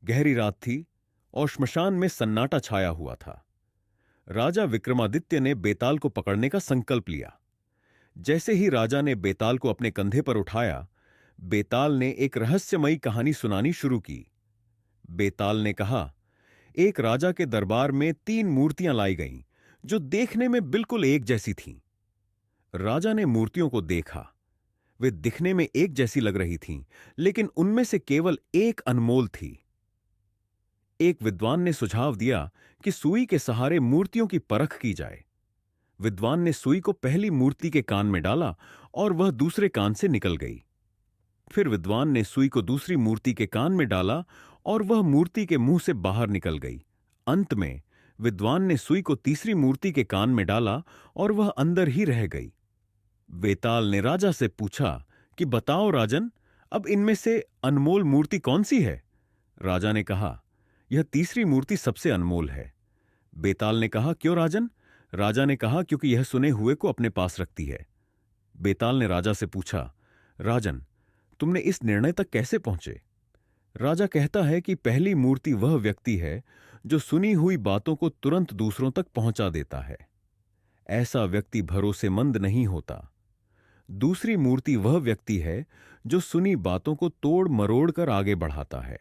गहरी रात थी और श्मशान में सन्नाटा छाया हुआ था। राजा विक्रमादित्य ने बेताल को पकड़ने का संकल्प लिया। जैसे ही राजा ने बेताल को अपने कंधे पर उठाया, बेताल ने एक रहस्यमयी कहानी सुनानी शुरू की। बेताल ने कहा, एक राजा के दरबार में 3 मूर्तियां लाई गईं, जो देखने में बिल्कुल एक जैसी थीं। राजा ने मूर्तियों को देखा। वे दिखने में एक जैसी लग रही थीं, लेकिन उनमें से केवल एक अनमोल थी। एक विद्वान ने सुझाव दिया कि सुई के सहारे मूर्तियों की परख की जाए। विद्वान ने सुई को पहली मूर्ति के कान में डाला और वह दूसरे कान से निकल गई। फिर विद्वान ने सुई को दूसरी मूर्ति के कान में डाला और वह मूर्ति के मुंह से बाहर निकल गई। अंत में विद्वान ने सुई को तीसरी मूर्ति के कान में डाला और वह अंदर ही रह गई। बेताल ने राजा से पूछा कि बताओ राजन, अब इनमें से अनमोल मूर्ति कौन सी है? राजा ने कहा, यह तीसरी मूर्ति सबसे अनमोल है। बेताल ने कहा, क्यों राजन? राजा ने कहा, क्योंकि यह सुने हुए को अपने पास रखती है। बेताल ने राजा से पूछा, राजन, तुमने इस निर्णय तक कैसे पहुंचे? राजा कहता है कि पहली मूर्ति वह व्यक्ति है जो सुनी हुई बातों को तुरंत दूसरों तक पहुंचा देता है। ऐसा व्यक्ति भरोसेमंद नहीं होता। दूसरी मूर्ति वह व्यक्ति है जो सुनी बातों को तोड़ मरोड़ कर आगे बढ़ाता है।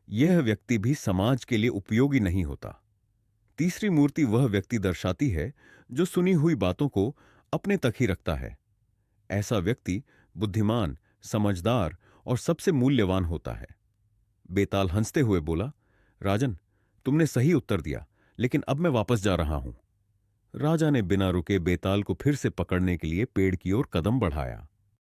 यह व्यक्ति भी समाज के लिए उपयोगी नहीं होता। तीसरी मूर्ति वह व्यक्ति दर्शाती है जो सुनी हुई बातों को अपने तक ही रखता है। ऐसा व्यक्ति बुद्धिमान, समझदार और सबसे मूल्यवान होता है। बेताल हंसते हुए बोला, राजन, तुमने सही उत्तर दिया, लेकिन अब मैं वापस जा रहा हूं। राजा ने बिना रुके बेताल को फिर से पकड़ने के लिए पेड़ की ओर कदम बढ़ाया।